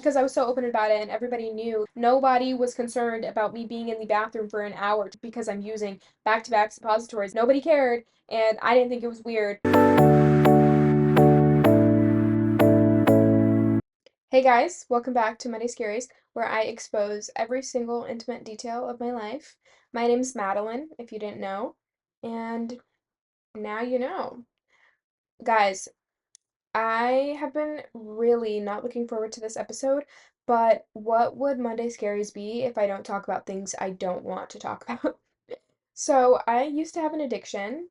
because I was so open about it and everybody knew. Nobody was concerned about me being in the bathroom for an hour because I'm using back-to-back suppositories. Nobody cared, and I didn't think it was weird. Hey guys, welcome back to Monday Scaries, where I expose every single intimate detail of my life. My name's Madeline, if you didn't know, and now you know. Guys, I have been really not looking forward to this episode, but what would Monday Scaries be if I don't talk about things I don't want to talk about? So, I used to have an addiction.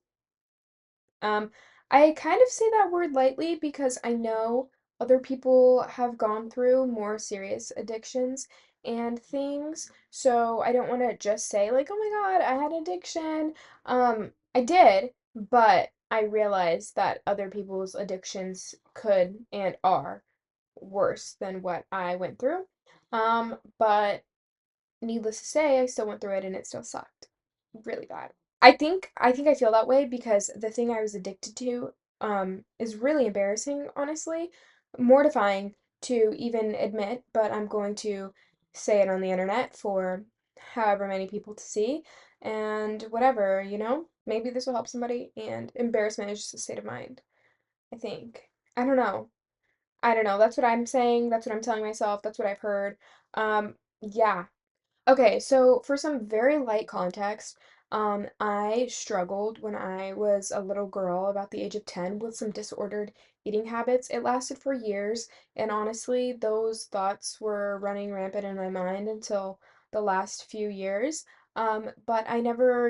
Um, I kind of say that word lightly because I know other people have gone through more serious addictions and things. So I don't want to just say like, "Oh my God, I had addiction." I did, but I realized that other people's addictions could and are worse than what I went through. But needless to say, I still went through it and it still sucked really bad. I think I feel that way because the thing I was addicted to is really embarrassing, honestly. Mortifying to even admit, but I'm going to say it on the internet for however many people to see and whatever, you know? Maybe this will help somebody and embarrassment is just a state of mind, I think. I don't know. I don't know. That's what I'm saying. That's what I'm telling myself. That's what I've heard. Yeah, okay, so for some very light context, I struggled when I was a little girl, about the age of 10, with some disordered eating habits. It lasted for years, and honestly, those thoughts were running rampant in my mind until the last few years. But I never,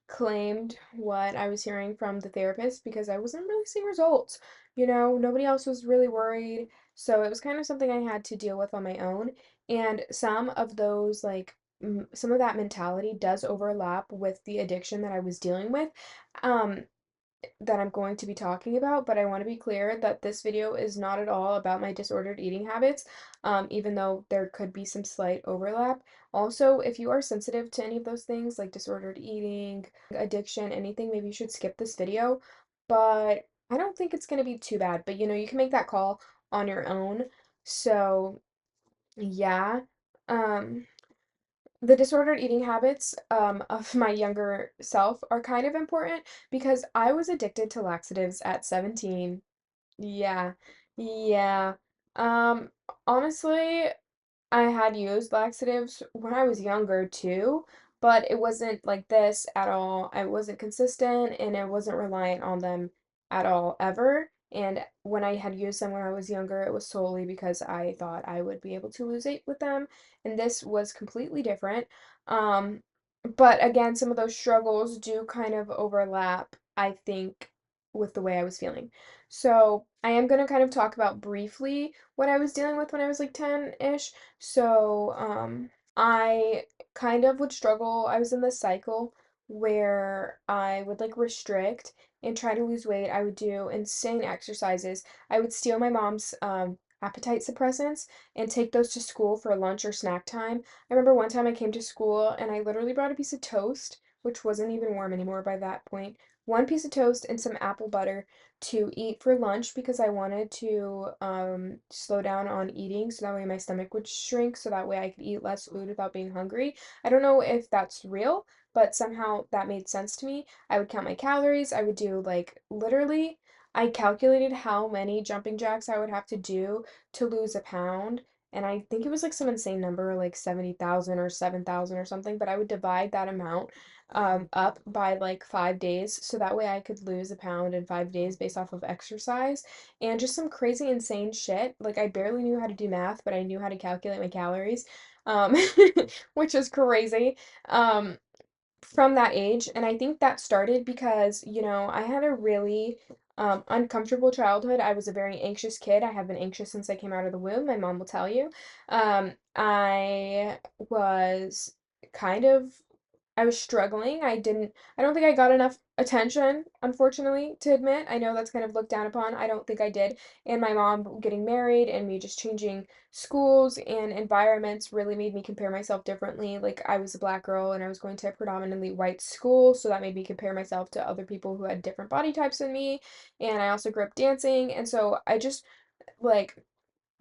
claimed what I was hearing from the therapist because I wasn't really seeing results. Nobody else was really worried, so it was kind of something I had to deal with on my own. And some of those, like, some of that mentality does overlap with the addiction that I was dealing with, um, that I'm going to be talking about. But I want to be clear that this video is not at all about my disordered eating habits, even though there could be some slight overlap. Also, if you are sensitive to any of those things, like disordered eating, addiction, anything, maybe you should skip this video. But I don't think it's going to be too bad. But you can make that call on your own. So, yeah. Um, the disordered eating habits of my younger self are kind of important because I was addicted to laxatives at 17. Yeah. Yeah. Um, honestly, I had used laxatives when I was younger too, but it wasn't like this at all. I wasn't consistent and I wasn't reliant on them at all ever. And when I had used them when I was younger, it was solely because I thought I would be able to lose weight with them. And this was completely different. Um, but again, some of those struggles do kind of overlap, I think, with the way I was feeling. So I am going to kind of talk about briefly what I was dealing with when I was like 10-ish. So, I kind of would struggle. I was in this cycle where I would like restrict and try to lose weight. I would do insane exercises. I would steal my mom's appetite suppressants and take those to school for lunch or snack time. I remember one time I came to school and I literally brought a piece of toast, which wasn't even warm anymore by that point. One piece of toast and some apple butter to eat for lunch because I wanted to slow down on eating so that way my stomach would shrink so that way I could eat less food without being hungry. I don't know if that's real, but somehow that made sense to me. I would count my calories. I would do like literally, I calculated how many jumping jacks I would have to do to lose a pound. And I think it was like some insane number, like 70,000 or 7,000 or something, but I would divide that amount up by like 5 days so that way I could lose a pound in 5 days based off of exercise and just some crazy insane shit. Like I barely knew how to do math, but I knew how to calculate my calories, um, which is crazy. Um, from that age, and I think that started because, I had a really uncomfortable childhood. I was a very anxious kid. I have been anxious since I came out of the womb. My mom will tell you. I was kind of I was struggling. I don't think I got enough attention, unfortunately, to admit. I know that's kind of looked down upon. I don't think I did. And my mom getting married and me just changing schools and environments really made me compare myself differently. Like I was a black girl and I was going to a predominantly white school, so that made me compare myself to other people who had different body types than me. And I also grew up dancing, and so I just like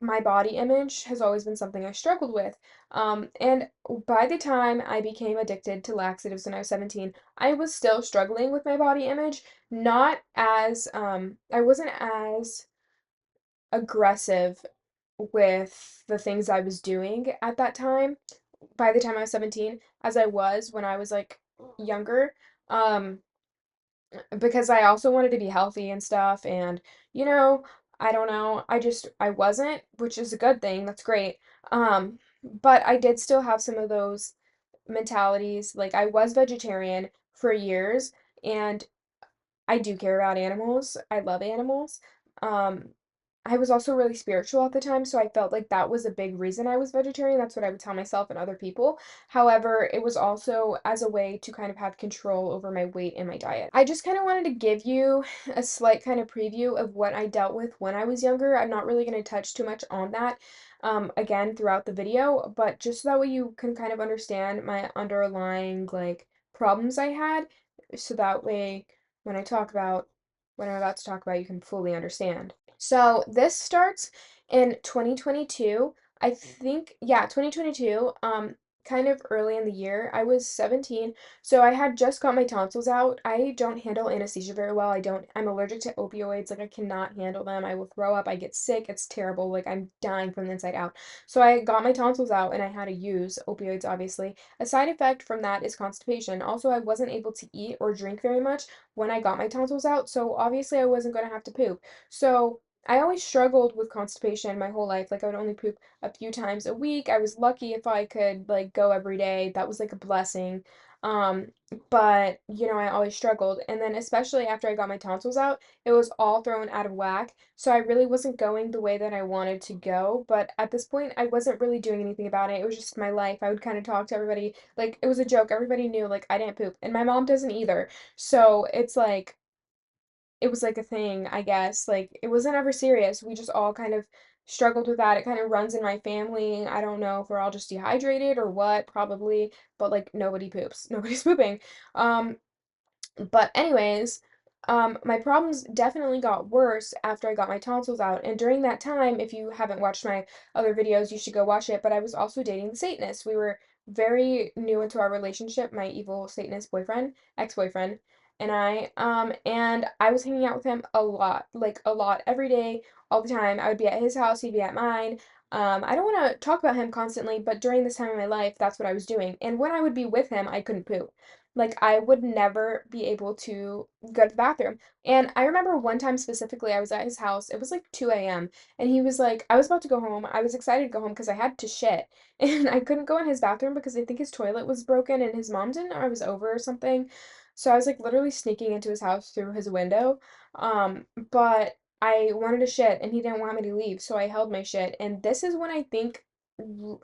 my body image has always been something I struggled with. And by the time I became addicted to laxatives when I was 17, I was still struggling with my body image. Not as, I wasn't as aggressive with the things I was doing at that time, by the time I was 17, as I was when I was like younger. Um, because I also wanted to be healthy and stuff, and you know, I don't know, I wasn't, which is a good thing, that's great. But I did still have some of those mentalities. Like I was vegetarian for years, and I do care about animals. I love animals. Um, I was also really spiritual at the time, so I felt like that was a big reason I was vegetarian. That's what I would tell myself and other people. However, it was also as a way to kind of have control over my weight and my diet. I just kind of wanted to give you a slight kind of preview of what I dealt with when I was younger. I'm not really going to touch too much on that again throughout the video, but just so that way you can kind of understand my underlying like problems I had, so that way when I talk about what I'm about to talk about, you can fully understand. So this starts in 2022. I think, yeah, 2022, kind of early in the year. I was 17, so I had just got my tonsils out. I don't handle anesthesia very well. I'm allergic to opioids. Like I cannot handle them. I will throw up. I get sick. It's terrible. Like I'm dying from the inside out. So I got my tonsils out and I had to use opioids, obviously. A side effect from that is constipation. Also, I wasn't able to eat or drink very much when I got my tonsils out, so obviously I wasn't going to have to poop. So I always struggled with constipation my whole life. Like I would only poop a few times a week. I was lucky if I could like go every day. That was like a blessing. Um, but you know, I always struggled. And then especially after I got my tonsils out, it was all thrown out of whack. So I really wasn't going the way that I wanted to go. But at this point, I wasn't really doing anything about it. It was just my life. I would kind of talk to everybody. Like it was a joke. Everybody knew like I didn't poop. And my mom doesn't either. So it's like it was like a thing, I guess. Like it wasn't ever serious. We just all kind of struggled with that. It kind of runs in my family. I don't know if we're all just dehydrated or what, probably, but like nobody poops. Nobody's pooping. Um but anyways, my problems definitely got worse after I got my tonsils out. And during that time, if you haven't watched my other videos, you should go watch it. But I was also dating the Satanist. We were very new into our relationship, my evil Satanist boyfriend, ex-boyfriend, and I was hanging out with him a lot, like a lot, every day, all the time. I would be at his house, he'd be at mine. I don't want to talk about him constantly, but during this time in my life, that's what I was doing. And when I would be with him, I couldn't poop. Like, I would never be able to go to the bathroom. And I remember one time specifically, I was at his house. It was like 2 a.m. And he was like, I was about to go home. I was excited to go home because I had to shit. And I couldn't go in his bathroom because I think his toilet was broken and his mom didn't, or I was over or something. So I was like literally sneaking into his house through his window. But I wanted to shit and he didn't want me to leave. So I held my shit. And this is when I think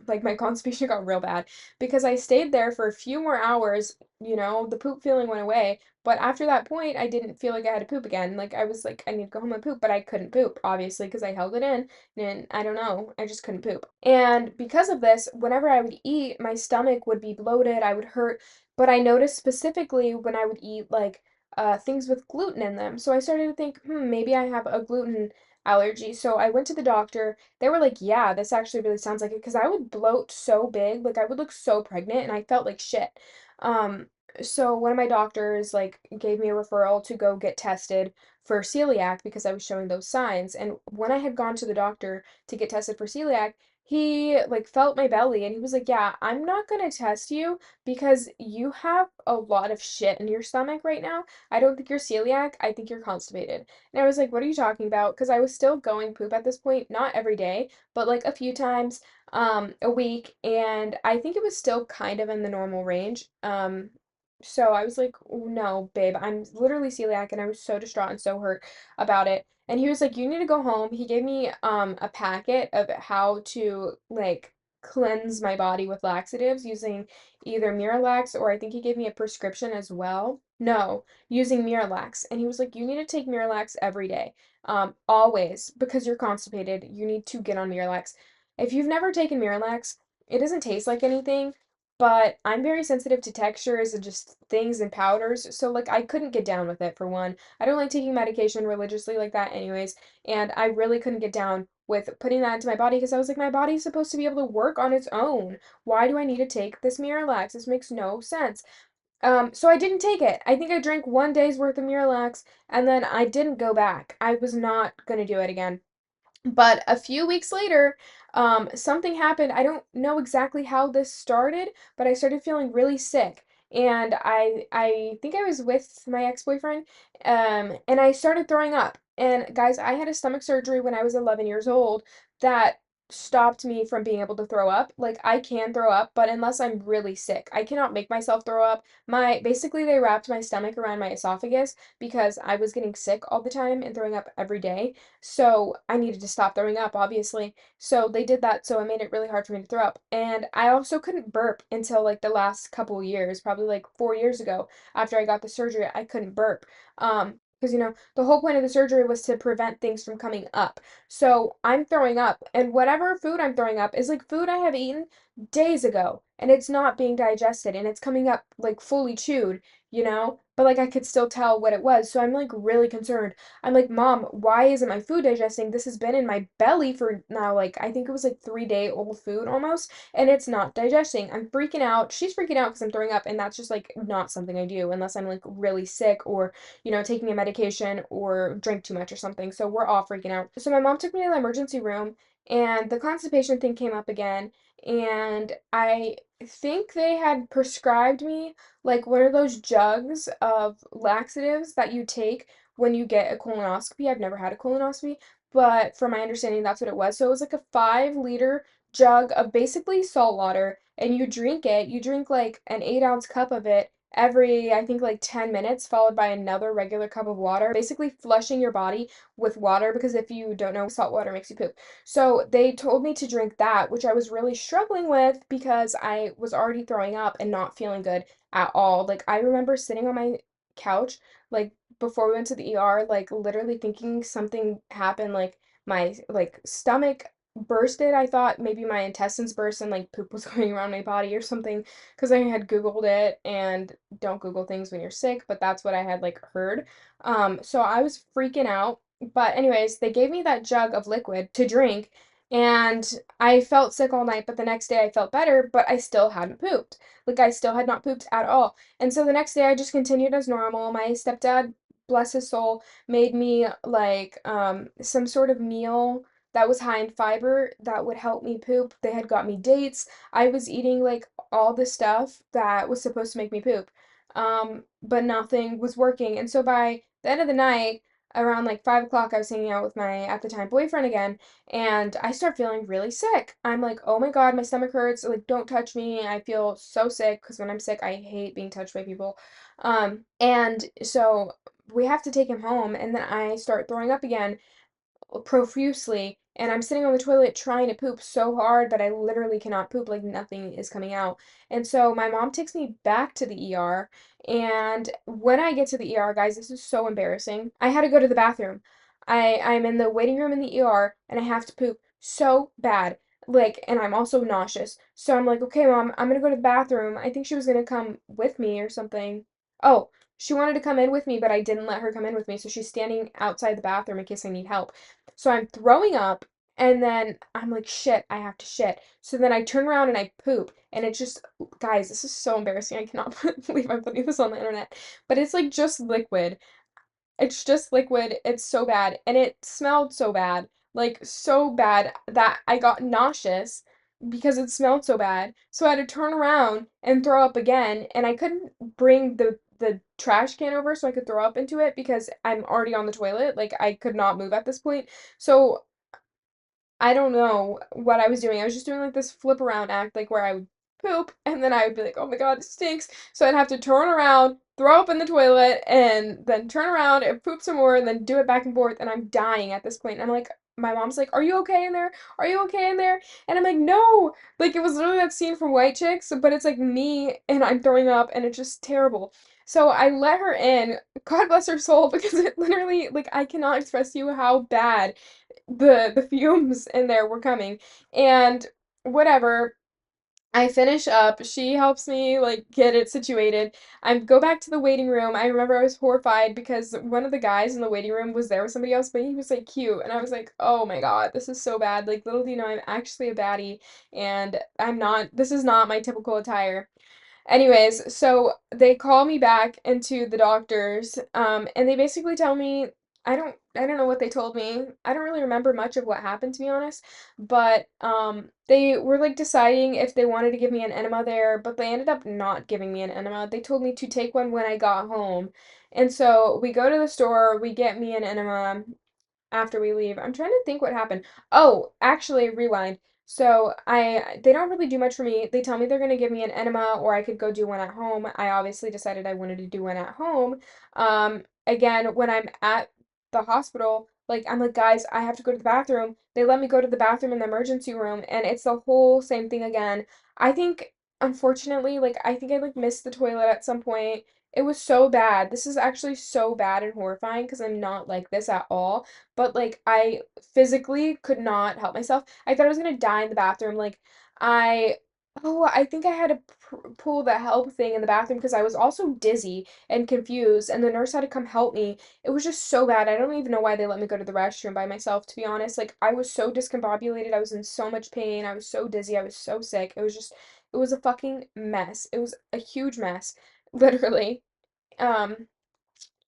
like my constipation got real bad because I stayed there for a few more hours. You know, the poop feeling went away. But after that point, I didn't feel like I had to poop again. Like, I was like, I need to go home and poop, but I couldn't poop, obviously, because I held it in, and I don't know, I just couldn't poop. And because of this, whenever I would eat, my stomach would be bloated, I would hurt, but I noticed specifically when I would eat, like, things with gluten in them. So I started to think, maybe I have a gluten allergy. So I went to the doctor. They were like, yeah, this actually really sounds like it, because I would bloat so big, like, I would look so pregnant, and I felt like shit. Um, so one of my doctors like gave me a referral to go get tested for celiac because I was showing those signs. And when I had gone to the doctor to get tested for celiac, he like felt my belly and he was like, "Yeah, I'm not going to test you because you have a lot of shit in your stomach right now. I don't think you're celiac. I think you're constipated." And I was like, "What are you talking about?" Because I was still going poop at this point, not every day, but like a few times a week, and I think it was still kind of in the normal range. So I was like, "Oh, no, babe, I'm literally celiac," and I was so distraught and so hurt about it. And he was like, "You need to go home." He gave me a packet of how to like cleanse my body with laxatives using either Miralax, or I think he gave me a prescription as well. No, using Miralax. And he was like, "You need to take Miralax every day. Always, because you're constipated. You need to get on Miralax." If you've never taken Miralax, it doesn't taste like anything, but I'm very sensitive to textures and just things and powders, so like I couldn't get down with it for one. I don't like taking medication religiously like that anyways, and I really couldn't get down with putting that into my body because I was like, my body's supposed to be able to work on its own. Why do I need to take this Miralax? This makes no sense. So I didn't take it. I think I drank 1 day's worth of Miralax and then I didn't go back. I was not gonna do it again. But a few weeks later, something happened. I don't know exactly how this started, but I started feeling really sick. And I think I was with my ex-boyfriend, and I started throwing up. And guys, I had a stomach surgery when I was 11 years old that stopped me from being able to throw up. Like I can throw up, but unless I'm really sick, I cannot make myself throw up. My basically they wrapped my stomach around my esophagus because I was getting sick all the time and throwing up every day. So I needed to stop throwing up, obviously. So they did that, so it made it really hard for me to throw up. And I also couldn't burp until like the last couple years, probably like 4 years ago after I got the surgery, I couldn't burp. Because the whole point of the surgery was to prevent things from coming up. So I'm throwing up, and whatever food I'm throwing up is like food I have eaten days ago, and it's not being digested, and it's coming up like fully chewed. But like I could still tell what it was. So I'm like really concerned. I'm like, Mom, why isn't my food digesting? This has been in my belly for now, like, I think it was like 3-day old food almost, and it's not digesting. I'm freaking out. She's freaking out because I'm throwing up, and that's just like not something I do unless I'm like really sick or, taking a medication or drink too much or something. So we're all freaking out. So my mom took me to the emergency room, and the constipation thing came up again, and I think they had prescribed me like one of those jugs of laxatives that you take when you get a colonoscopy. I've never had a colonoscopy, but from my understanding, that's what it was. So it was like a 5 liter jug of basically salt water, and you drink it. You drink like an 8 ounce cup of it every, I think, like 10 minutes, followed by another regular cup of water, basically flushing your body with water because if you don't know, salt water makes you poop. So they told me to drink that, which I was really struggling with because I was already throwing up and not feeling good at all. Like I remember sitting on my couch, like before we went to the ER, like literally thinking something happened, like my like stomach bursted. I thought maybe my intestines burst and like poop was going around my body or something because I had Googled it and don't Google things when you're sick, but that's what I had like heard. So I was freaking out. But anyways, they gave me that jug of liquid to drink and I felt sick all night, but the next day I felt better, but I still hadn't pooped. Like I still had not pooped at all. And so the next day I just continued as normal. My stepdad, bless his soul, made me like some sort of meal that was high in fiber that would help me poop. They had got me dates. I was eating like all the stuff that was supposed to make me poop. But nothing was working. And so by the end of the night, around like 5 o'clock, I was hanging out with my at the time boyfriend again, and I start feeling really sick. I'm like, oh my God, my stomach hurts. Like, don't touch me. I feel so sick because when I'm sick, I hate being touched by people. And so we have to take him home, and then I start throwing up again profusely, and I'm sitting on the toilet trying to poop so hard, but I literally cannot poop, like nothing is coming out. And so my mom takes me back to the ER, and when I get to the ER, guys, this is so embarrassing. I had to go to the bathroom. I'm in the waiting room in the ER, and I have to poop so bad. Like, and I'm also nauseous. So I'm like, okay, Mom, I'm gonna go to the bathroom. I think she was gonna come with me or something. Oh, she wanted to come in with me, but I didn't let her come in with me, so she's standing outside the bathroom in case I need help. So I'm throwing up, and then I'm like, shit, I have to shit. So then I turn around and I poop, and it's just, guys, this is so embarrassing. I cannot believe I'm putting this on the internet. But it's like just liquid. It's just liquid. It's so bad. And it smelled so bad. Like, so bad that I got nauseous because it smelled so bad. So I had to turn around and throw up again. And I couldn't bring the trash can over so I could throw up into it because I'm already on the toilet. Like, I could not move at this point. So I don't know what I was doing. I was just doing like this flip around act, like where I would poop and then I would be like, oh my God, it stinks. So I'd have to turn around, throw up in the toilet, and then turn around and poop some more and then do it back and forth. And I'm dying at this point. And I'm like, my mom's like, are you okay in there? Are you okay in there? And I'm like, no. Like it was literally that scene from White Chicks, but it's like me and I'm throwing up and it's just terrible. So I let her in. God bless her soul because it literally, like, I cannot express to you how bad the fumes in there were coming. And whatever, I finish up. She helps me like get it situated. I go back to the waiting room. I remember I was horrified because one of the guys in the waiting room was there with somebody else, but he was like cute, and I was like, "Oh my God, this is so bad." Like little do you know, I'm actually a baddie, and I'm not. This is not my typical attire. Anyways, so they call me back into the doctors, and they basically tell me I don't know what they told me. I don't really remember much of what happened, to be honest. But they were like deciding if they wanted to give me an enema there, but they ended up not giving me an enema. They told me to take one when I got home. And so we go to the store, we get me an enema after we leave. I'm trying to think what happened. Oh, actually, rewind. So they don't really do much for me. They tell me they're gonna give me an enema or I could go do one at home. I obviously decided I wanted to do one at home. Again, when I'm at the hospital, like I'm like, guys, I have to go to the bathroom. They let me go to the bathroom in the emergency room, and it's the whole same thing again. I think, unfortunately, like I think I like missed the toilet at some point. It was so bad. This is actually so bad and horrifying because I'm not like this at all, but like I physically could not help myself. I thought I was gonna die in the bathroom. I, I think I had to pull the help thing in the bathroom because I was also dizzy and confused, and the nurse had to come help me. It was just so bad. I don't even know why they let me go to the restroom by myself, to be honest. Like I was so discombobulated. I was in so much pain. I was so dizzy. I was so sick. It was a fucking mess. It was a huge mess, literally. Um,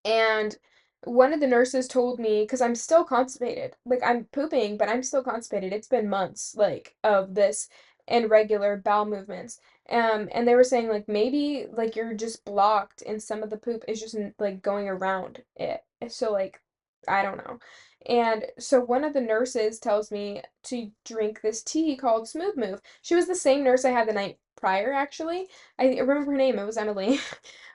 and one of the nurses told me, because I'm still constipated, like I'm pooping, but I'm still constipated. It's been months, like, of this irregular bowel movements. And they were saying, like, maybe, like, you're just blocked and some of the poop is just, like, going around it. So, like, I don't know. And so one of the nurses tells me to drink this tea called Smooth Move. She was the same nurse I had the night prior, actually. I remember her name, it was Emily.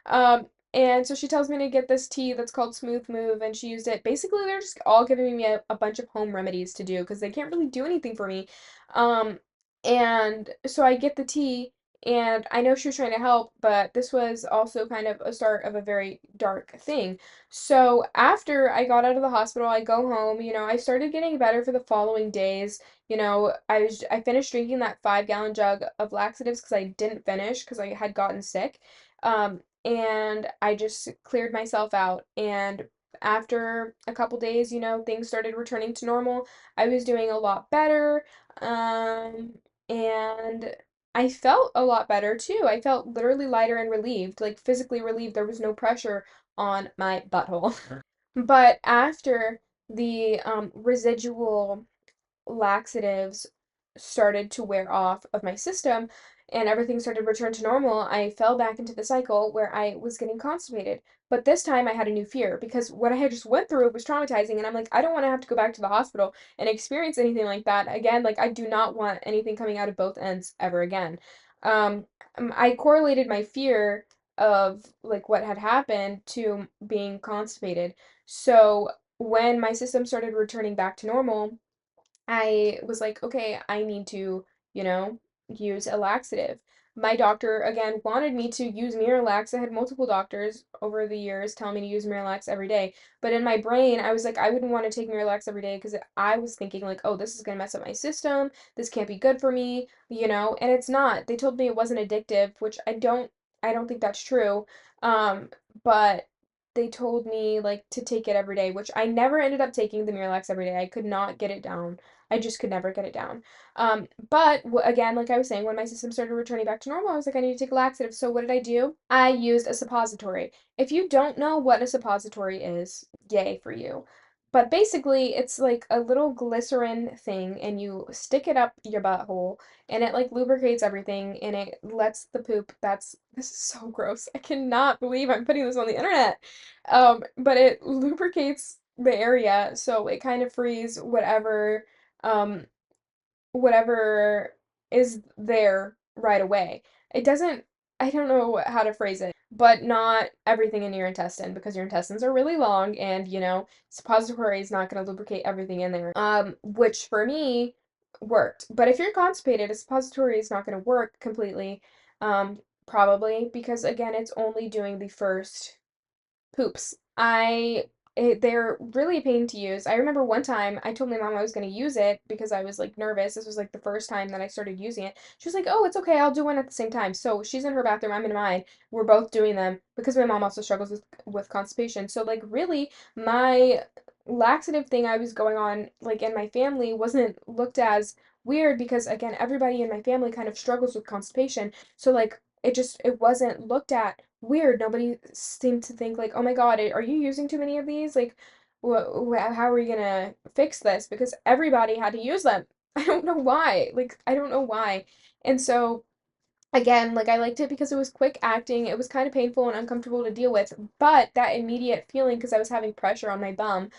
Um, and so she tells me to get this tea that's called Smooth Move, and she used it. Basically, they're just all giving me a bunch of home remedies to do because they can't really do anything for me. Um, and so I get the tea, and I know she was trying to help, but this was also kind of a start of a very dark thing. So after I got out of the hospital, I go home, I started getting better for the following days. I finished drinking that 5-gallon jug of laxatives because I didn't finish because I had gotten sick. And I just cleared myself out. And after a couple days, things started returning to normal. I was doing a lot better. And I felt a lot better too. I felt literally lighter and relieved, like physically relieved. There was no pressure on my butthole. But after the residual laxatives started to wear off of my system and everything started to return to normal, I fell back into the cycle where I was getting constipated. But this time I had a new fear because what I had just went through was traumatizing, and I'm like, I don't want to have to go back to the hospital and experience anything like that again. Like I do not want anything coming out of both ends ever again. Um, I correlated my fear of like what had happened to being constipated. So when my system started returning back to normal, I was like, okay, I need to, you know, use a laxative. My doctor, again, wanted me to use Miralax. I had multiple doctors over the years telling me to use Miralax every day. But in my brain, I was like, I wouldn't want to take Miralax every day because I was thinking, like, oh, this is going to mess up my system. This can't be good for me, and it's not. They told me it wasn't addictive, which I don't think that's true. Um, but they told me, like, to take it every day, which I never ended up taking the Miralax every day. I could not get it down. I just could never get it down. But again, like I was saying, when my system started returning back to normal, I was like, I need to take a laxative. So what did I do? I used a suppository. If you don't know what a suppository is, yay for you. But basically, it's like a little glycerin thing, and you stick it up your butthole, and it like lubricates everything, and it lets the poop. This is so gross. I cannot believe I'm putting this on the internet. But it lubricates the area, so it kind of frees um whatever is there right away. It doesn't, I don't know how to phrase it, but not everything in your intestine because your intestines are really long and, suppository is not going to lubricate everything in there. Which for me worked. But if you're constipated, a suppository is not going to work completely, probably because again, it's only doing the first poops. I they're really a pain to use. I remember one time I told my mom I was going to use it because I was like nervous. This was like the first time that I started using it. She was like, "Oh, it's okay. I'll do one at the same time." So she's in her bathroom, I'm in mine. We're both doing them because my mom also struggles with constipation. So like really my laxative thing I was going on like in my family wasn't looked as weird because again, everybody in my family kind of struggles with constipation. So like it wasn't looked at weird. Nobody seemed to think like, "Oh my God, are you using too many of these? Like, how are you gonna fix this?" Because everybody had to use them. I don't know why. Like, I don't know why. And so again, like I liked it because it was quick acting. It was kind of painful and uncomfortable to deal with, but that immediate feeling because I was having pressure on my bum,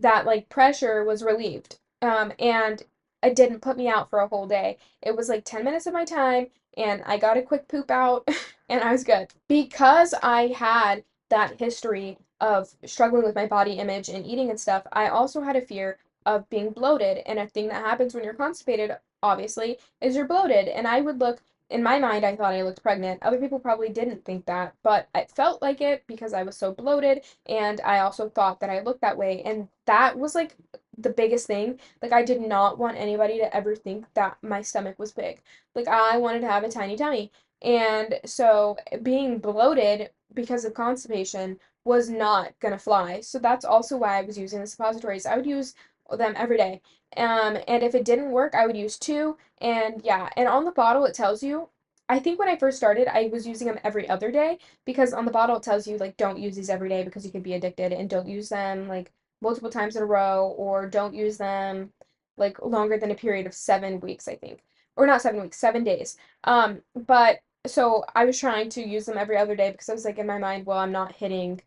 that like pressure was relieved. And it didn't put me out for a whole day. It was like 10 minutes of my time and I got a quick poop out and I was good. Because I had that history of struggling with my body image and eating and stuff, I also had a fear of being bloated. And a thing that happens when you're constipated, obviously, is you're bloated. And I would look in my mind, I thought I looked pregnant. Other people probably didn't think that, but I felt like it because I was so bloated, and I also thought that I looked that way. And that was like the biggest thing. Like, I did not want anybody to ever think that my stomach was big. Like, I wanted to have a tiny tummy. And so, being bloated because of constipation was not gonna fly. So, that's also why I was using the suppositories. I would use them every day. And if it didn't work, I would use two. And yeah, and on the bottle it tells you, I think when I first started, I was using them every other day because on the bottle it tells you like don't use these every day because you could be addicted and don't use them like multiple times in a row or don't use them like longer than a period of 7 weeks, I think. Or not 7 weeks, 7 days. But so I was trying to use them every other day because I was like in my mind, well, I'm not hitting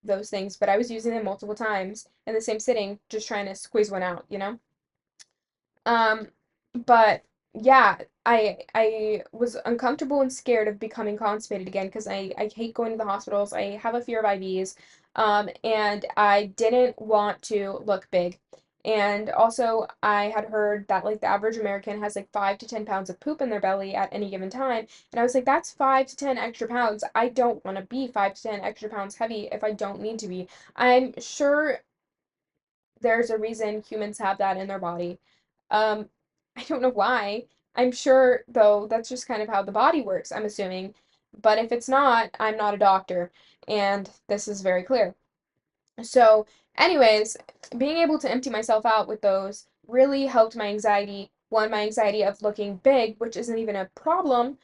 those things, but I was using them multiple times in the same sitting, just trying to squeeze one out, you know? Um, but yeah, I was uncomfortable and scared of becoming constipated again because I hate going to the hospitals. I have a fear of IVs. And I didn't want to look big. And also, I had heard that like the average American has like 5 to 10 pounds of poop in their belly at any given time. And I was like, that's 5 to 10 extra pounds. I don't want to be 5 to 10 extra pounds heavy if I don't need to be. I'm sure there's a reason humans have that in their body. Um, I don't know why. I'm sure, though, that's just kind of how the body works, I'm assuming. But if it's not, I'm not a doctor, and this is very clear. So, anyways, being able to empty myself out with those really helped my anxiety. One, my anxiety of looking big, which isn't even a problem.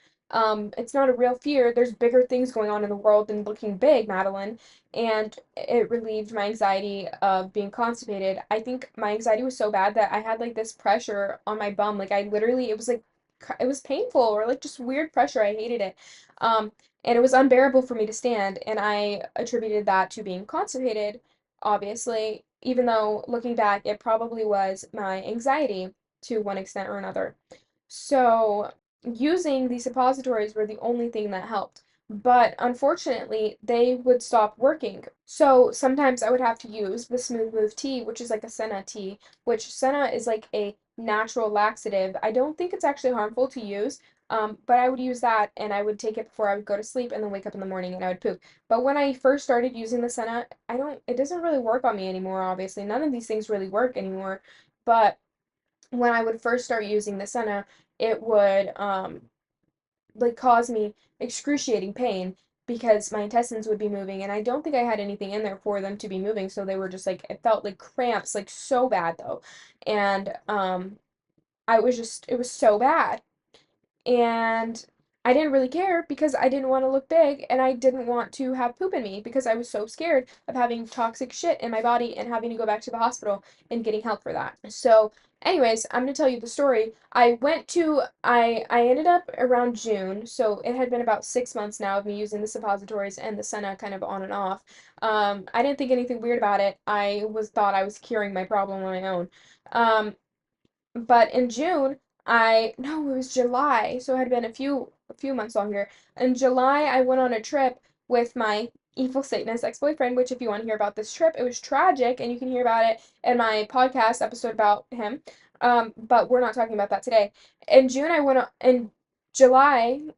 It's not a real fear. There's bigger things going on in the world than looking big, Madeline. And it relieved my anxiety of being constipated. I think my anxiety was so bad that I had like this pressure on my bum. Like I literally, it was like, it was painful or like just weird pressure. I hated it. Um, and it was unbearable for me to stand. And I attributed that to being constipated obviously, even though looking back, it probably was my anxiety to one extent or another. So, using these suppositories were the only thing that helped. But unfortunately, they would stop working. So sometimes I would have to use the Smooth Move tea, which is like a senna tea, which senna is like a natural laxative. I don't think it's actually harmful to use, but I would use that and I would take it before I would go to sleep and then wake up in the morning and I would poop. But when I first started using the senna, it doesn't really work on me anymore, obviously. None of these things really work anymore. But when I would first start using the senna, it would like cause me excruciating pain because my intestines would be moving and I don't think I had anything in there for them to be moving, so they were just like it felt like cramps, like so bad though. And I was just it was so bad. And I didn't really care because I didn't want to look big and I didn't want to have poop in me because I was so scared of having toxic shit in my body and having to go back to the hospital and getting help for that. So, anyways, I'm going to tell you the story. I ended up around June, so it had been about 6 months now of me using the suppositories and the Senna kind of on and off. I didn't think anything weird about it. I was thought I was curing my problem on my own. Um, but in June, I no, it was July, so it had been a few months longer. In July, I went on a trip with my evil Satanist ex-boyfriend, which if you want to hear about this trip, it was tragic, and you can hear about it in my podcast episode about him. But we're not talking about that today. In July,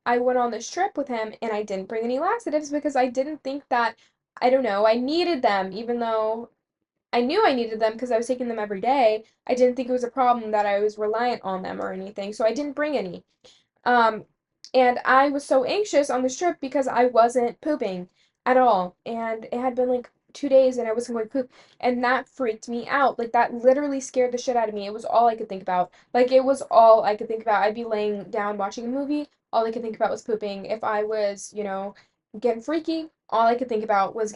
I went on this trip with him, and I didn't bring any laxatives because I didn't think that, I don't know, I needed them, even though I knew I needed them because I was taking them every day. I didn't think it was a problem that I was reliant on them or anything, so I didn't bring any. Um, and I was so anxious on this trip because I wasn't pooping at all. And it had been like 2 days and I wasn't going to poop. And that freaked me out. Like, that literally scared the shit out of me. It was all I could think about. Like, it was all I could think about. I'd be laying down watching a movie. All I could think about was pooping. If I was, getting freaky, all I could think about was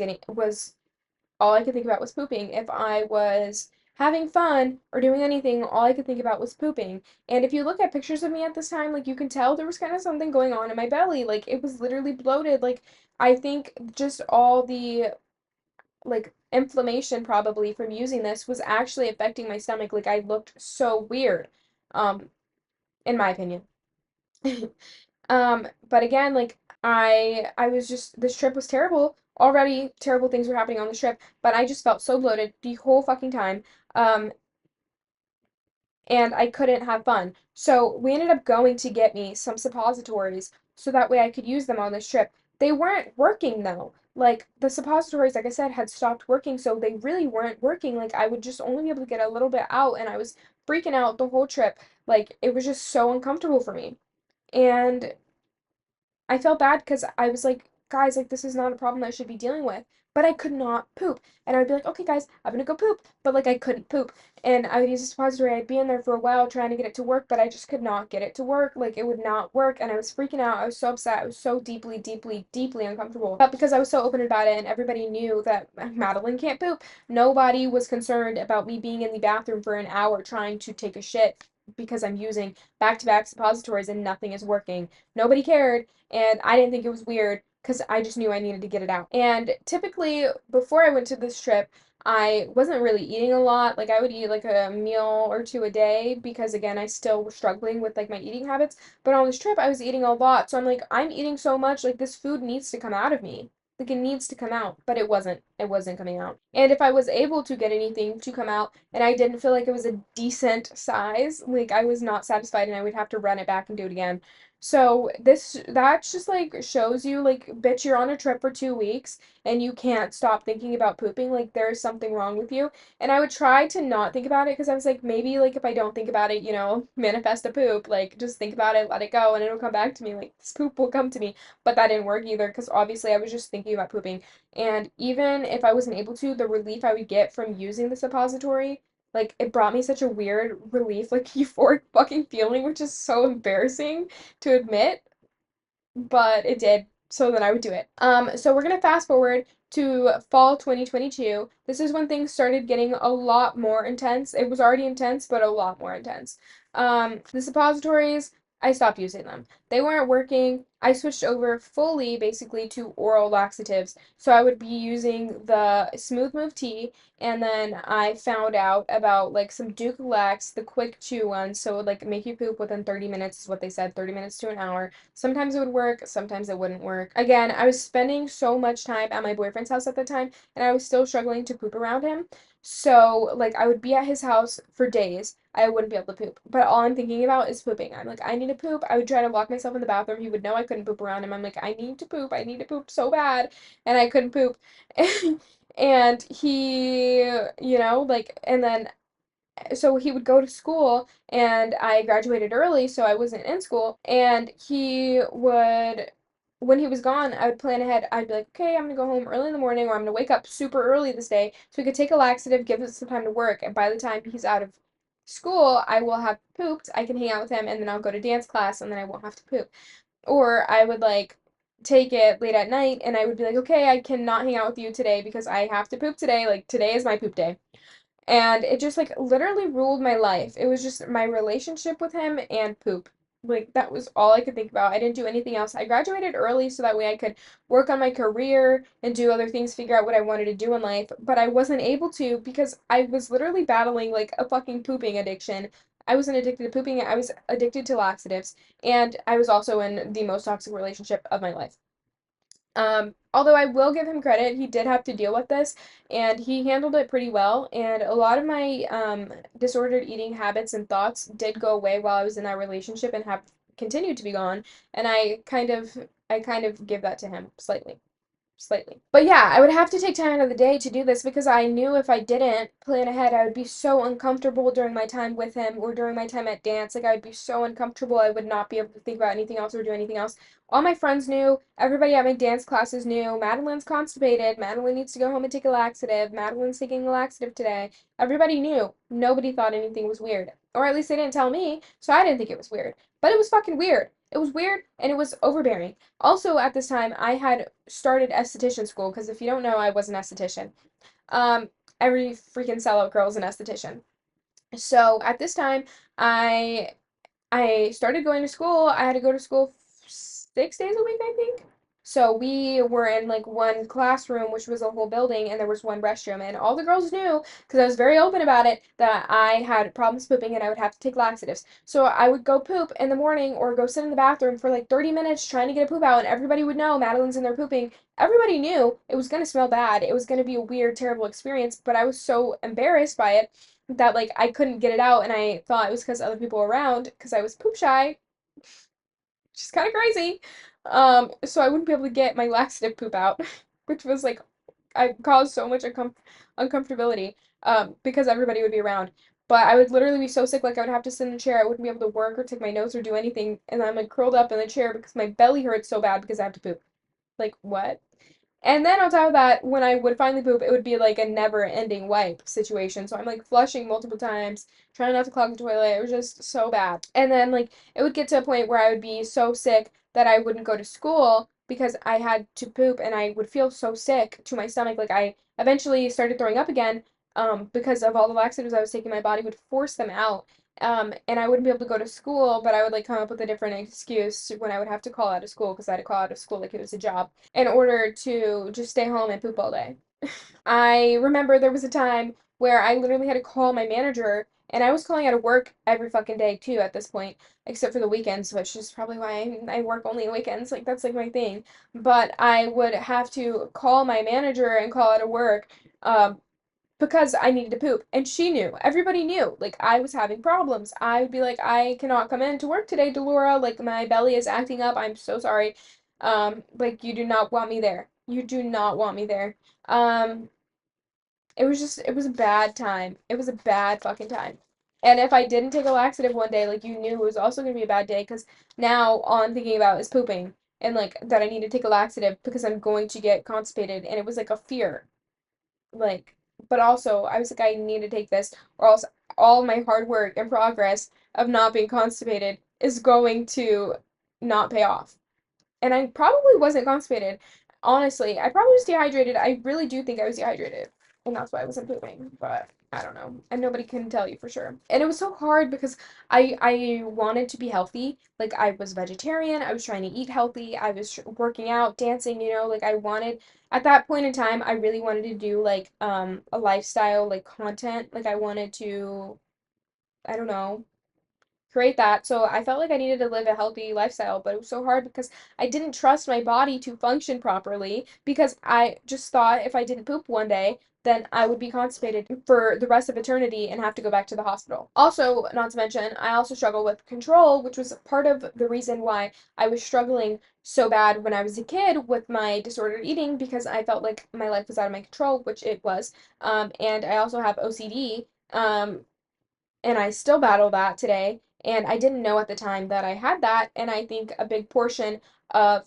pooping. If I was having fun or doing anything, all I could think about was pooping. And if you look at pictures of me at this time, like you can tell there was kind of something going on in my belly. Like it was literally bloated. Like I think just all the like inflammation probably from using this was actually affecting my stomach. Like I looked so weird, um, in my opinion. But again, like I was just this trip was terrible. Already terrible things were happening on the trip, but I just felt so bloated the whole fucking time. Um, and I couldn't have fun. So we ended up going to get me some suppositories so that way I could use them on this trip. They weren't working though. Like the suppositories, like I said, had stopped working, so they really weren't working. Like I would just only be able to get a little bit out, and I was freaking out the whole trip. Like it was just so uncomfortable for me. And I felt bad because I was like, guys, like, this is not a problem I should be dealing with. But I could not poop. And I would be like, okay, guys, I'm gonna go poop. But, like, I couldn't poop. And I would use a suppository. I'd be in there for a while trying to get it to work, but I just could not get it to work. Like, it would not work. And I was freaking out. I was so upset. I was so deeply, deeply, deeply uncomfortable. But because I was so open about it and everybody knew that Madeline can't poop, nobody was concerned about me being in the bathroom for an hour trying to take a shit because I'm using back to back suppositories and nothing is working. Nobody cared and I didn't think it was weird because I just knew I needed to get it out. And typically, before I went to this trip, I wasn't really eating a lot. Like, I would eat like a meal or two a day because, again, I still was struggling with like my eating habits. But on this trip, I was eating a lot. So I'm like, I'm eating so much, like, this food needs to come out of me. Like, it needs to come out. But it wasn't. It wasn't coming out. And if I was able to get anything to come out and I didn't feel like it was a decent size, like, I was not satisfied and I would have to run it back and do it again. So that's just like shows you like bitch you're on a trip for 2 weeks and you can't stop thinking about pooping, like there's something wrong with you. And I would try to not think about it because I was like maybe like if I don't think about it, manifest a poop, like just think about it, let it go and it'll come back to me, like this poop will come to me. But that didn't work either because obviously I was just thinking about pooping. And even if I wasn't able to, the relief I would get from using the suppository, like it brought me such a weird relief, like euphoric fucking feeling, which is so embarrassing to admit, but it did. So then I would do it. So we're gonna fast forward to fall 2022. This is when things started getting a lot more intense. It was already intense, but a lot more intense. The suppositories, I stopped using them. They weren't working. I switched over fully basically to oral laxatives. So I would be using the Smooth Move tea, and then I found out about like some Duke Lax, the quick chew ones. So it would like make you poop within 30 minutes is what they said, 30 minutes to an hour. Sometimes it would work, sometimes it wouldn't work. Again, I was spending so much time at my boyfriend's house at the time, and I was still struggling to poop around him. So, like, I would be at his house for days. I wouldn't be able to poop. But all I'm thinking about is pooping. I'm like, I need to poop. I would try to lock myself in the bathroom. He would know I couldn't poop around him. I'm like, I need to poop. I need to poop so bad. And I couldn't poop. And he, like, and then so he would go to school and I graduated early, so I wasn't in school. And he would, when he was gone, I would plan ahead. I'd be like, okay, I'm gonna go home early in the morning, or I'm gonna wake up super early this day so we could take a laxative, give us some time to work. And by the time he's out of school, I will have pooped. I can hang out with him, and then I'll go to dance class, and then I won't have to poop. Or I would like take it late at night and I would be like, okay, I cannot hang out with you today because I have to poop today. Like, today is my poop day. And it just like literally ruled my life. It was just my relationship with him and poop. Like that was all I could think about. I didn't do anything else. I graduated early so that way I could work on my career and do other things, figure out what I wanted to do in life, but I wasn't able to because I was literally battling like a fucking pooping addiction. I wasn't addicted to pooping, I was addicted to laxatives, and I was also in the most toxic relationship of my life. Although I will give him credit, he did have to deal with this and he handled it pretty well. And a lot of my disordered eating habits and thoughts did go away while I was in that relationship and have continued to be gone. And I kind of give that to him slightly. slightly. But yeah, I would have to take time out of the day to do this because I knew if I didn't plan ahead, I would be so uncomfortable during my time with him or during my time at dance. Like, I would be so uncomfortable, I would not be able to think about anything else or do anything else. All my friends knew, everybody at my dance classes knew, Madeline's constipated, Madeline needs to go home and take a laxative, Madeline's taking a laxative today. Everybody knew. Nobody thought anything was weird. Or at least they didn't tell me, so I didn't think it was weird. But it was fucking weird. It was weird and it was overbearing. Also, at this time, I had started esthetician school because if you don't know, I was an esthetician. Um, every freaking sellout girl is an esthetician. So at this time, I I started going to school. I had to go to school 6 days a week, I think. So we were in like one classroom, which was a whole building, and there was one restroom. And all the girls knew, because I was very open about it, that I had problems pooping and I would have to take laxatives. So I would go poop in the morning or go sit in the bathroom for like 30 minutes trying to get a poop out, and everybody would know Madeline's in there pooping. Everybody knew it was going to smell bad. It was going to be a weird, terrible experience, but I was so embarrassed by it that like I couldn't get it out and I thought it was because other people were around because I was poop shy, which is kind of crazy. So I wouldn't be able to get my laxative poop out, which was like I caused so much uncomfortability because everybody would be around. But I would literally be so sick, like I would have to sit in a chair. I wouldn't be able to work or take my notes or do anything, and I'm like curled up in the chair because my belly hurts so bad because I have to poop. Like what? And then on top of that, when I would finally poop, it would be like a never-ending wipe situation. So I'm like flushing multiple times, trying not to clog the toilet. It was just so bad. And then like it would get to a point where I would be so sick that I wouldn't go to school because I had to poop and I would feel so sick to my stomach. Like I eventually started throwing up again because of all the laxatives I was taking. My body would force them out. And I wouldn't be able to go to school, but I would like come up with a different excuse when I would have to call out of school because I had to call out of school like it was a job in order to just stay home and poop all day. I remember there was a time where I literally had to call my manager, and I was calling out of work every fucking day too at this point, except for the weekends, which is probably why I work only weekends. Like, that's like my thing. But I would have to call my manager and call out of work because I needed to poop. And she knew. Everybody knew. Like, I was having problems. I would be like, I cannot come in to work today, Delora. Like, my belly is acting up. I'm so sorry. Like, you do not want me there. You do not want me there. Um, it was a bad time. It was a bad fucking time. And if I didn't take a laxative one day, like, you knew it was also gonna be a bad day, because now all I'm thinking about is pooping. And, like, that I need to take a laxative because I'm going to get constipated. And it was like a fear. Like, but also I was like, I need to take this, or else all my hard work and progress of not being constipated is going to not pay off. And I probably wasn't constipated. Honestly, I probably was dehydrated. I really do think I was dehydrated. And that's why I wasn't pooping. But I don't know. And nobody can tell you for sure. And it was so hard because I wanted to be healthy. Like, I was vegetarian. I was trying to eat healthy. I was working out, dancing, like I wanted at that point in time, I really wanted to do like a lifestyle like content. Like, I wanted to, I don't know, create that. So I felt like I needed to live a healthy lifestyle, but it was so hard because I didn't trust my body to function properly because I just thought if I didn't poop one day, then I would be constipated for the rest of eternity and have to go back to the hospital. Also, not to mention, I also struggle with control, which was part of the reason why I was struggling so bad when I was a kid with my disordered eating because I felt like my life was out of my control, which it was. And I also have OCD. And I still battle that today. And I didn't know at the time that I had that. And I think a big portion of,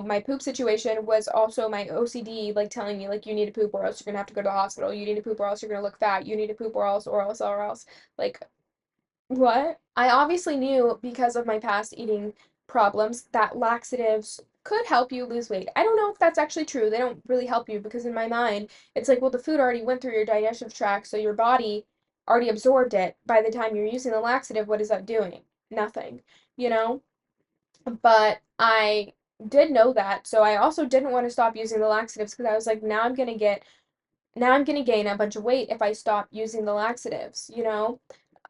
my poop situation was also my OCD, like telling me, like, you need to poop or else you're gonna have to go to the hospital. You need to poop or else you're gonna look fat. You need to poop or else. Like, what? I obviously knew because of my past eating problems that laxatives could help you lose weight. I don't know if that's actually true. They don't really help you because in my mind, it's like, well, the food already went through your digestive tract, so your body already absorbed it. By the time you're using the laxative, what is that doing? Nothing, you know? But I did know that, so I also didn't want to stop using the laxatives because I was like, now I'm gonna gain a bunch of weight if I stop using the laxatives.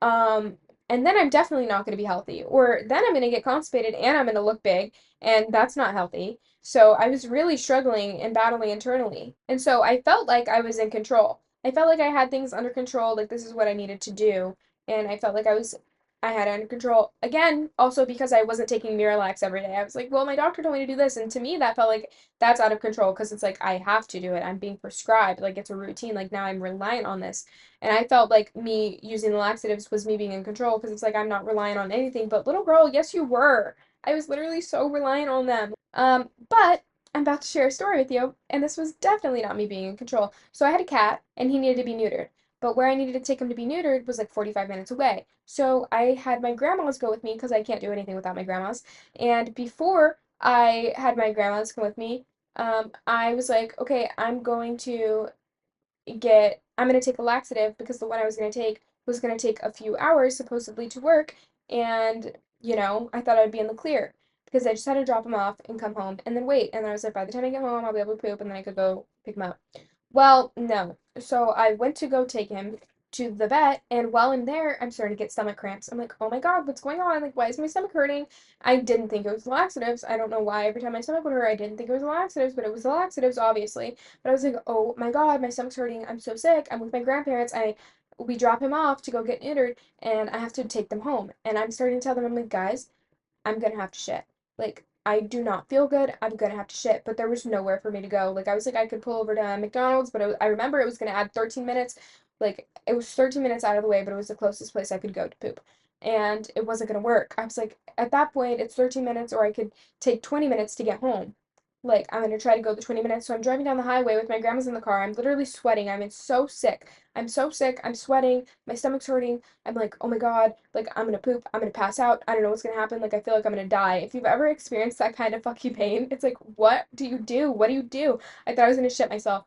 Um, and then I'm definitely not gonna be healthy, or then I'm gonna get constipated and I'm gonna look big, and that's not healthy. So I was really struggling and battling internally. And so I felt like I was in control. I felt like I had things under control, like this is what I needed to do, and I felt like I was I had it under control. Again, also because I wasn't taking Miralax every day. I was like, well, my doctor told me to do this. And to me, that felt like that's out of control because it's like I have to do it. I'm being prescribed. Like it's a routine. Like now I'm reliant on this. And I felt like me using the laxatives was me being in control because it's like I'm not reliant on anything. But little girl, yes, you were. I was literally so reliant on them. But I'm about to share a story with you, and this was definitely not me being in control. So I had a cat, and he needed to be neutered. But where I needed to take him to be neutered was like 45 minutes away. So I had my grandmas go with me because I can't do anything without my grandmas. And before I had my grandmas come with me, I was like, okay, I'm going to take a laxative because the one I was going to take was going to take a few hours supposedly to work. And, I thought I'd be in the clear because I just had to drop him off and come home and then wait. And then I was like, by the time I get home, I'll be able to poop and then I could go pick him up. Well, no. So I went to go take him to the vet, and while I'm there, I'm starting to get stomach cramps. I'm like, oh my God, what's going on? Like, why is my stomach hurting? I didn't think it was laxatives. I don't know why every time my stomach would hurt, I didn't think it was the laxatives, but it was the laxatives, obviously. But I was like, oh my God, my stomach's hurting. I'm so sick. I'm with my grandparents. We drop him off to go get neutered, and I have to take them home. And I'm starting to tell them, I'm like, guys, I'm gonna have to shit. Like, I do not feel good. I'm gonna have to shit. But there was nowhere for me to go. Like, I was like, I could pull over to McDonald's, but I remember it was gonna add 13 minutes. Like, it was 13 minutes out of the way, but it was the closest place I could go to poop. And it wasn't gonna work. I was like, at that point, it's 13 minutes, or I could take 20 minutes to get home. Like, I'm gonna try to go the 20 minutes. So I'm driving down the highway with my grandma's in the car. I'm literally sweating. I'm so sick. I'm so sick. I'm sweating. My stomach's hurting. I'm like, oh my God, like I'm gonna poop, I'm gonna pass out, I don't know what's gonna happen, like I feel like I'm gonna die. If you've ever experienced that kind of fucking pain, it's like, what do you do? What do you do? I thought I was gonna shit myself.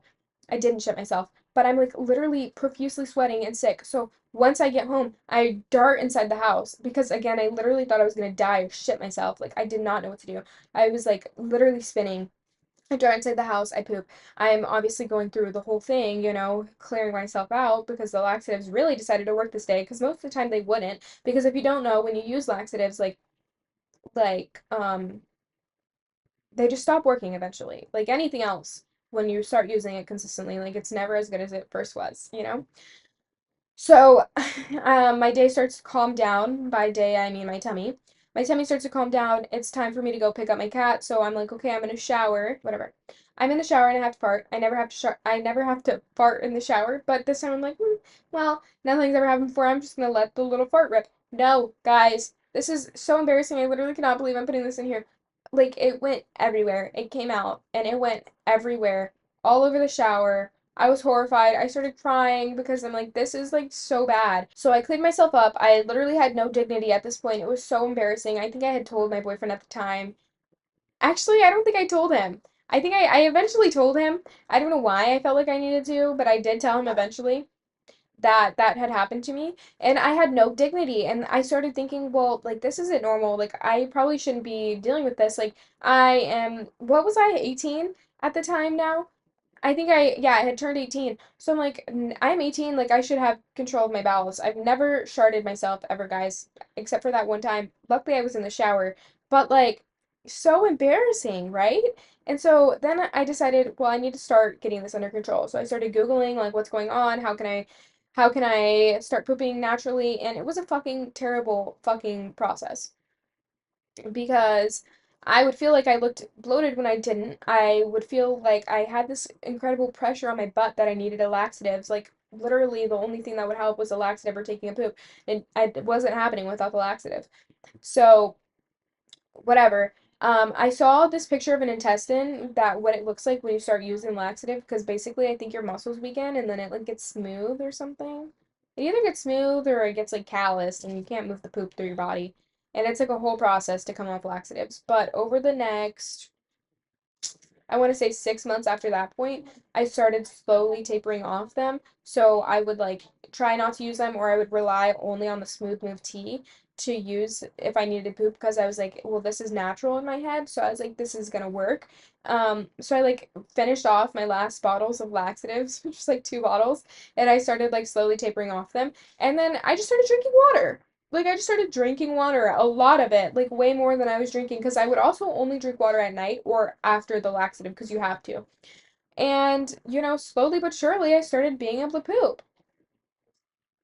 I didn't shit myself, but I'm like literally profusely sweating and sick. So once I get home, I dart inside the house because again, I literally thought I was gonna die or shit myself. Like I did not know what to do. I was like literally spinning. I dart inside the house, I poop. I'm obviously going through the whole thing, clearing myself out because the laxatives really decided to work this day because most of the time they wouldn't. Because if you don't know, when you use laxatives, like they just stop working eventually. Like anything else, when you start using it consistently, like it's never as good as it first was. So, my day starts to calm down. By day, I mean my tummy. My tummy starts to calm down. It's time for me to go pick up my cat. So I'm like, okay, I'm gonna shower, whatever. I'm in the shower and I have to fart. I never have to fart in the shower. But this time I'm like, well, nothing's ever happened before. I'm just gonna let the little fart rip. No, guys, this is so embarrassing. I literally cannot believe I'm putting this in here. Like it went everywhere. It came out and it went everywhere, all over the shower. I was horrified. I started crying because I'm like, this is like so bad. So I cleaned myself up. I literally had no dignity at this point. It was so embarrassing. I think I had told my boyfriend at the time. Actually, I don't think I told him. I think I eventually told him. I don't know why I felt like I needed to, but I did tell him eventually that that had happened to me. And I had no dignity. And I started thinking, well, like, this isn't normal. Like, I probably shouldn't be dealing with this. Like, what was I, 18 at the time now? Yeah, I had turned 18. So I'm like, I'm 18, like, I should have control of my bowels. I've never sharted myself ever, guys, except for that one time. Luckily, I was in the shower. But, like, so embarrassing, right? And so then I decided, well, I need to start getting this under control. So I started Googling, like, what's going on? How can I start pooping naturally? And it was a fucking terrible fucking process because I would feel like I looked bloated when I didn't. I would feel like I had this incredible pressure on my butt that I needed a laxatives. Like literally the only thing that would help was a laxative or taking a poop. And it wasn't happening without the laxative. So whatever. I saw this picture of an intestine that what it looks like when you start using laxative because basically I think your muscles weaken and then it like gets smooth or something. It either gets smooth or it gets like calloused and you can't move the poop through your body. And it's like a whole process to come off laxatives. But over the next I want to say 6 months after that point, I started slowly tapering off them. So I would like try not to use them, or I would rely only on the Smooth Move tea to use if I needed to poop because I was like, well, this is natural in my head. So I was like, this is gonna work. So I like finished off my last bottles of laxatives, which is like 2 bottles, and I started like slowly tapering off them. And then I just started drinking water. Like I just started drinking water, a lot of it, like way more than I was drinking because I would also only drink water at night or after the laxative because you have to. And, slowly but surely I started being able to poop.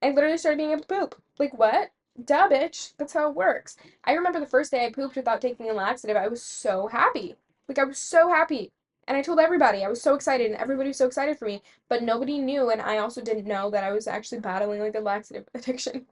I literally started being able to poop. Like what? Duh, bitch. That's how it works. I remember the first day I pooped without taking a laxative, I was so happy. Like, I was so happy. And I told everybody, I was so excited, and everybody was so excited for me. But nobody knew, and I also didn't know that I was actually battling, like, a laxative addiction.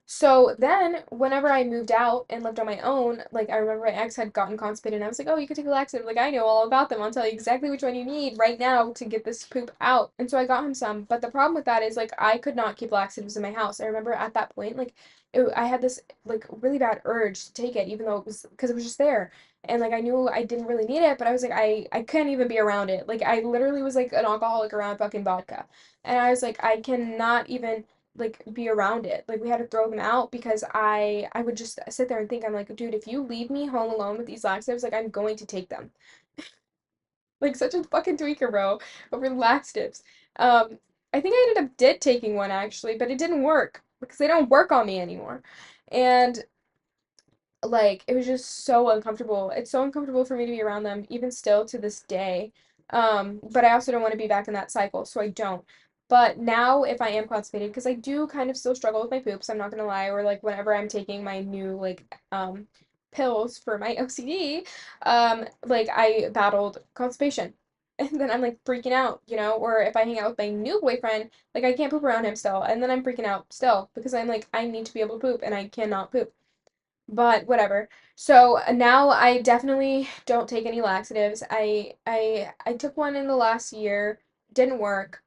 So then, whenever I moved out and lived on my own, like, I remember my ex had gotten constipated, and I was like, oh, you could take a laxative. Like, I know all about them. I'll tell you exactly which one you need right now to get this poop out. And so I got him some. But the problem with that is, like, I could not keep laxatives in my house. I remember at that point, like, I had this like really bad urge to take it, even though it was because it was just there, and like I knew I didn't really need it, but I was like I couldn't even be around it. Like I literally was like an alcoholic around fucking vodka, and I was like I cannot even like be around it. Like we had to throw them out because I would just sit there and think I'm like, dude, if you leave me home alone with these laxatives, like I'm going to take them. Like such a fucking tweaker, bro, over laxatives. I think I ended up did taking one actually, but it didn't work because they don't work on me anymore. And like it was just so uncomfortable. It's so uncomfortable for me to be around them, even still to this day. But I also don't want to be back in that cycle, so I don't. But now, if I am constipated, because I do kind of still struggle with my poops, I'm not gonna lie, or like whenever I'm taking my new pills for my OCD, like I battled constipation. And then I'm like freaking out, you know, or if I hang out with my new boyfriend, like I can't poop around him still, and then I'm freaking out still because I'm like, I need to be able to poop and I cannot poop. But whatever. So now I definitely don't take any laxatives. I took one in the last year, didn't work.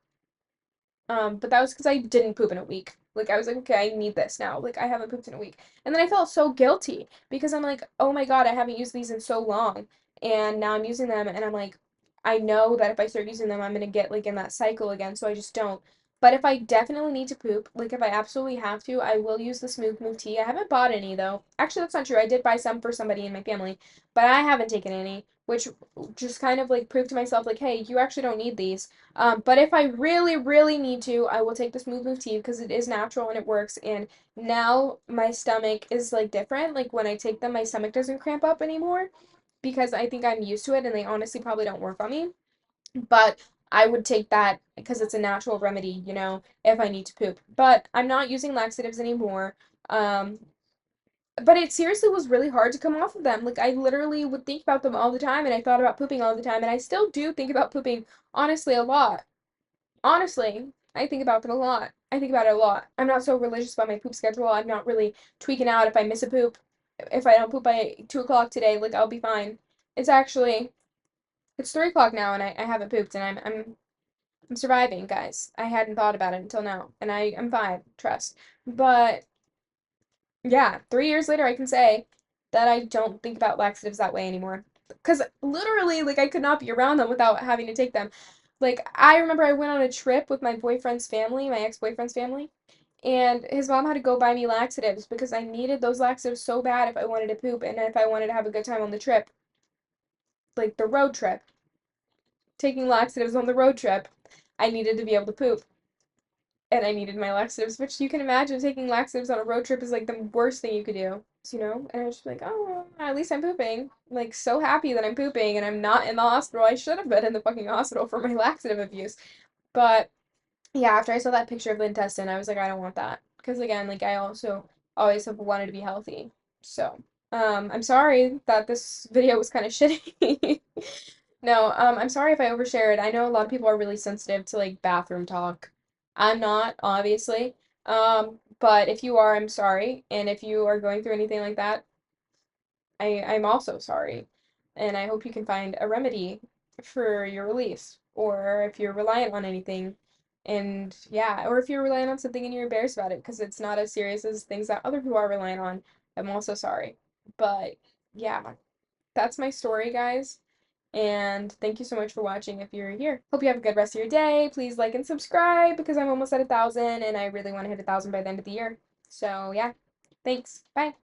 But that was because I didn't poop in a week. Like I was like, okay, I need this now. Like I haven't pooped in a week. And then I felt so guilty because I'm like, oh my God, I haven't used these in so long. And now I'm using them and I'm like, I know that if I start using them, I'm gonna get like in that cycle again, so I just don't. But if I definitely need to poop, like if I absolutely have to, I will use the Smooth Move tea. I haven't bought any though. Actually, that's not true. I did buy some for somebody in my family, but I haven't taken any, which just kind of like proved to myself like, hey, you actually don't need these. But if I really, really need to, I will take the Smooth Move tea because it is natural and it works. And now my stomach is like different. Like when I take them, my stomach doesn't cramp up anymore because I think I'm used to it and they honestly probably don't work on me. But I would take that because it's a natural remedy, you know, if I need to poop. But I'm not using laxatives anymore. Um, but it seriously was really hard to come off of them. Like I literally would think about them all the time and I thought about pooping all the time and I still do think about pooping honestly a lot. Honestly, I think about them a lot. I think about it a lot. I'm not so religious about my poop schedule. I'm not really tweaking out if I miss a poop. If I don't poop by 2 o'clock today, like I'll be fine. It's actually it's 3 o'clock now and I haven't pooped and I'm surviving, guys. I hadn't thought about it until now. And I'm fine, trust. But yeah, 3 years later I can say that I don't think about laxatives that way anymore. Because literally, like I could not be around them without having to take them. Like, I remember I went on a trip with my boyfriend's family, my ex-boyfriend's family, and his mom had to go buy me laxatives because I needed those laxatives so bad if I wanted to poop and if I wanted to have a good time on the trip, like the road trip. Taking laxatives on the road trip, I needed to be able to poop and I needed my laxatives, which you can imagine taking laxatives on a road trip is like the worst thing you could do, you know? And I was just like, oh, well, at least I'm pooping. Like, so happy that I'm pooping and I'm not in the hospital. I should have been in the fucking hospital for my laxative abuse. But yeah, after I saw that picture of the intestine, I was like, I don't want that. Because again, like, I also always have wanted to be healthy. So, I'm sorry that this video was kind of shitty. No, I'm sorry if I overshared. I know a lot of people are really sensitive to like bathroom talk. I'm not, obviously. But if you are, I'm sorry. And if you are going through anything like that, I'm also sorry. And I hope you can find a remedy for your release. Or if you're reliant on anything. And yeah, or if you're reliant on something and you're embarrassed about it because it's not as serious as things that other people are reliant on, I'm also sorry. But yeah, that's my story, guys. And thank you so much for watching if you're here. Hope you have a good rest of your day. Please like and subscribe because I'm almost at 1,000 and I really want to hit 1,000 by the end of the year. So yeah, thanks. Bye.